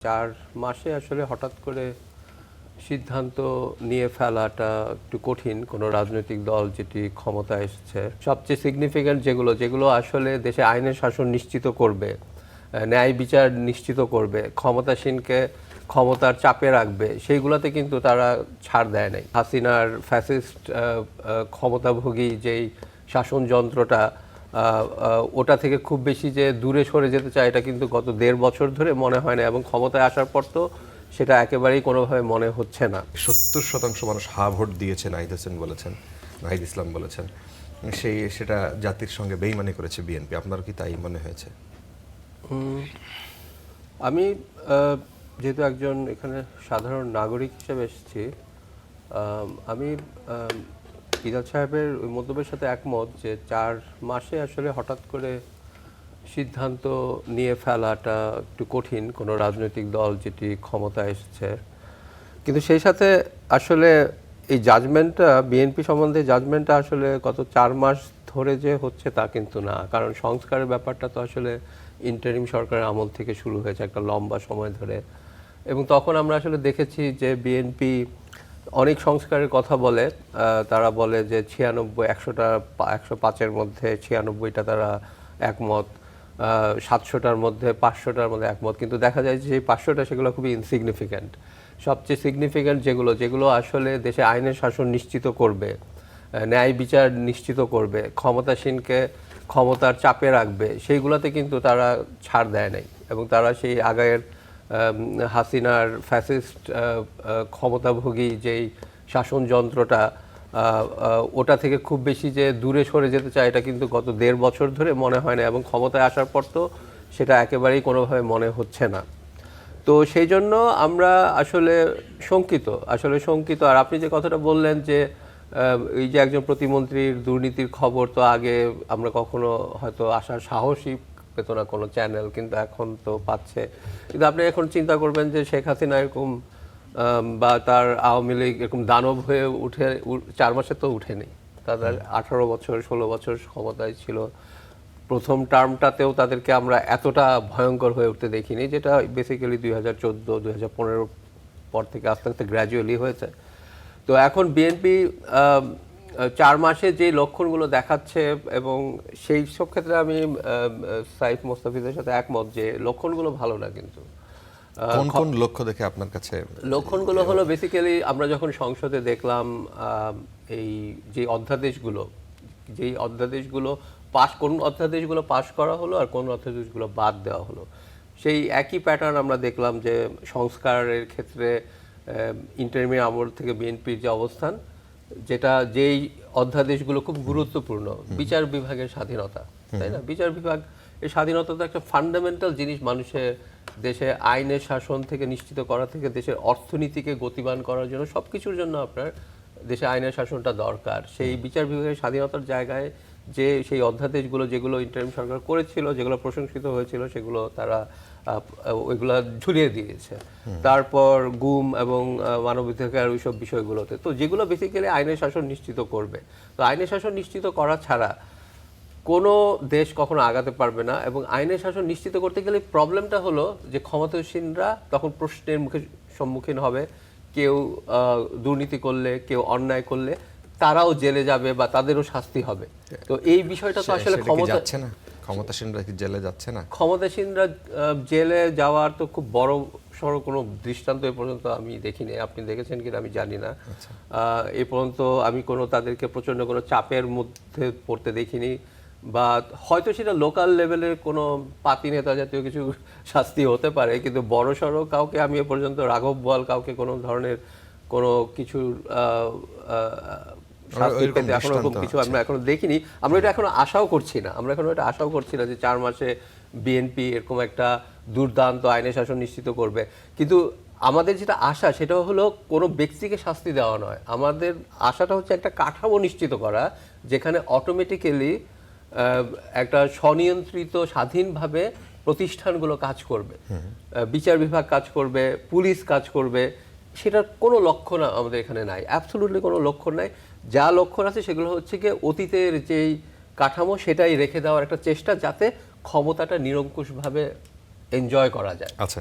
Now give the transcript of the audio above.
4 মাসে আসলে হঠাৎ করে সিদ্ধান্ত নিয়ে ফেলাটা একটু কঠিন কোনো রাজনৈতিক দল যেটি ক্ষমতায় এসেছে। সবচেয়ে সিগনিফিক্যান্ট যেগুলো আসলে দেশে আইনের শাসন নিশ্চিত করবে, ন্যায় বিচার নিশ্চিত করবে, ক্ষমতাসীনকে ক্ষমতার চাপে রাখবে, সেইগুলোতে কিন্তু তারা ছাড় দেয় নাই। হাসিনার ফ্যাসিস্ট ক্ষমতাভোগী যেই শাসন যন্ত্রটা, ওটা থেকে খুব বেশি যে দূরে সরে যেতে চায় এটা কিন্তু গত 1.5 বছর ধরে মনে হয় না, এবং ক্ষমতায় আসার পর তো সেটা একেবারেই কোনোভাবে মনে হচ্ছে না। 70% মানুষ হা ভোট দিয়েছে, নাহিদ হোসেন বলেছেন, নাহিদ ইসলাম বলেছেন সেটা জাতির সঙ্গে বেইমানি করেছে বিএনপি। আপনার কি তাই মনে হয়েছে? আমি যেহেতু একজন এখানে সাধারণ নাগরিক হিসেবে এসেছি, আমি ইজাজ সাহেবের ওই মন্তব্যের সাথে একমত যে 4 মাসে আসলে হঠাৎ করে সিদ্ধান্ত নিয়ে ফেলাটা একটু কঠিন কোনো রাজনৈতিক দল যেটি ক্ষমতায় এসেছে। কিন্তু সেই সাথে আসলে এই জাজমেন্টটা, বিএনপি সম্বন্ধে জাজমেন্টটা আসলে গত 4 মাস ধরে যে হচ্ছে তা কিন্তু না, কারণ সংস্কারের ব্যাপারটা তো আসলে ইন্টারিম সরকারের আমল থেকে শুরু হয়েছে একটা লম্বা সময় ধরে, এবং তখন আমরা আসলে দেখেছি যে বিএনপি অনেক সংস্কারের কথা বলে। তারা বলে যে 105-এর মধ্যে 96টা তারা একমত, 700টার মধ্যে 500টার মধ্যে একমত, কিন্তু দেখা যায় যে 500টা সেগুলো খুবই ইনসিগনিফিক্যান্ট। সবচেয়ে সিগনিফিক্যান্ট যেগুলো আসলে দেশে আইনের শাসন নিশ্চিত করবে, ন্যায় বিচার নিশ্চিত করবে, ক্ষমতাসীনকে ক্ষমতার চাপে রাখবে, সেইগুলোতে কিন্তু তারা ছাড় দেয় নাই, এবং তারা সেই আগের হাসিনার ফ্যাসিস্ট ক্ষমতাভোগী যেই শাসন যন্ত্রটা, ওটা থেকে খুব বেশি যে দূরে সরে যেতে চায় এটা কিন্তু গত 1.5 বছর ধরে মনে হয় না, এবং ক্ষমতায় আসার পর তো সেটা একেবারেই কোনোভাবে মনে হচ্ছে না। তো সেই জন্য আমরা আসলে শঙ্কিত। আর আপনি যে কথাটা বললেন যে এই যে একজন প্রতিমন্ত্রীর দুর্নীতির খবর তো আগে আমরা কখনো হয়তো আসার সাহসই পেত না কোনো চ্যানেল, কিন্তু এখন তো পাচ্ছে। কিন্তু আপনি এখন চিন্তা করবেন যে শেখ হাসিনা এরকম বা তার আওয়ামী লীগ এরকম দানব হয়ে 4 মাসে তো উঠেনি। তাদের 18 বছর 16 বছর ক্ষমতায় ছিল। প্রথম টার্মটাতেও তাদেরকে আমরা এতটা ভয়ঙ্কর হয়ে উঠতে দেখিনি, যেটা বেসিক্যালি 2014-2015 পর থেকে আস্তে আস্তে গ্র্যাজুয়ালি হয়েছে। তো এখন বিএনপি 4 মাসে যে লক্ষণগুলো দেখাচ্ছে, এবং সেই সব ক্ষেত্রে আমি সাইফ মোস্তাফিজের সাথে একমত যে লক্ষণগুলো ভালো না। কিন্তু কোন কোন লক্ষ্য দেখে আপনার কাছে? লক্ষণগুলো হলো বেসিক্যালি আমরা যখন সংসদে দেখলাম এই যে অধ্যাদেশগুলো কোন অধ্যাদেশগুলো পাশ করা হলো আর কোন অধ্যাদেশগুলো বাদ দেওয়া হলো, সেই একই প্যাটার্ন আমরা দেখলাম যে সংস্কারের ক্ষেত্রে ইন্টারিমের আমল থেকে বিএনপির যে অবস্থান, যেই অধ্যাদেশগুলো খুব গুরুত্বপূর্ণ, বিচার বিভাগের স্বাধীনতা, তাই না? বিচার বিভাগ এই স্বাধীনতা তো একটা ফান্ডামেন্টাল জিনিস মানুষের, দেশে আইনের শাসন থেকে নিশ্চিত করা থেকে দেশের অর্থনীতিকে গতিবান করার জন্য সবকিছুর জন্য আপনার দেশে আইনের শাসনটা দরকার। সেই বিচার বিভাগের স্বাধীনতার জায়গায় যে সেই অধ্যাদেশগুলো যেগুলো ইন্টারিম সরকার করেছিল, যেগুলো প্রশংসিত হয়েছিল, সেগুলো তারা ওইগুলো ঝুলিয়ে দিয়েছে। তারপর গুম এবং মানবাধিকার ওইসব বিষয়গুলোতে, তো যেগুলো বেসিক্যালি আইনের শাসন নিশ্চিত করবে। তো আইনের শাসন নিশ্চিত করা ছাড়া কোনো দেশ কখনো আগাতে পারবে না, এবং আইনের শাসন নিশ্চিত করতে গেলে প্রবলেমটা হলো যে ক্ষমতাসীনরা তখন প্রশ্নের সম্মুখীন হবে। কেউ দুর্নীতি করলে, কেউ অন্যায় করলে তারাও জেলে যাবে বা তাদেরও শাস্তি হবে। তো এই বিষয়টা তো আসলে ক্ষমতাসীনরা কি জেলে যাচ্ছে না? ক্ষমতাসীনরা জেলে যাওয়ার তো খুব বড় সড়ো কোনো দৃষ্টান্ত এ পর্যন্ত আমি দেখিনি। আপনি দেখেছেন কিনা আমি জানি না। এ পর্যন্ত আমি তাদেরকে প্রচন্ড কোনো চাপের মধ্যে পড়তে দেখিনি, বা হয়তো সেটা লোকাল লেভেলের কোনো পাতি নেতা জাতীয় কিছু শাস্তি হতে পারে, কিন্তু বড় সড়ো কাউকে আমি এ পর্যন্ত রাঘব বোয়াল কাউকে কোনো ধরনের কোনো কিছু শাস্তি পেতে এখনো এরকম কিছু আমরা এখনো দেখিনি। আমরা এটা এখনো আশাও করছি না যে 4 মাসে বিএনপি এরকম একটা দুর্দান্ত আইনের শাসন নিশ্চিত করবে। কিন্তু আমাদের যেটা আশা সেটা হলো কোনো ব্যক্তিকে শাস্তি দেওয়া নয়, আমাদের আশাটা হচ্ছে একটা কাঠামো নিশ্চিত করা, যেখানে অটোমেটিক্যালি একটা স্বনিয়ন্ত্রিত স্বাধীনভাবে প্রতিষ্ঠানগুলো কাজ করবে, বিচার বিভাগ কাজ করবে, পুলিশ কাজ করবে। সেটার কোনো লক্ষণ আমাদের এখানে নাই, অ্যাবসলিউটলি কোনো লক্ষণ নাই। যা লক্ষণ আছে সেগুলো হচ্ছে কি অতীতের যেই কাঠামো সেটাই রেখে দেওয়ার একটা চেষ্টা, যাতে ক্ষমতাটা নিরঙ্কুশভাবে এনজয় করা যায়। আচ্ছা।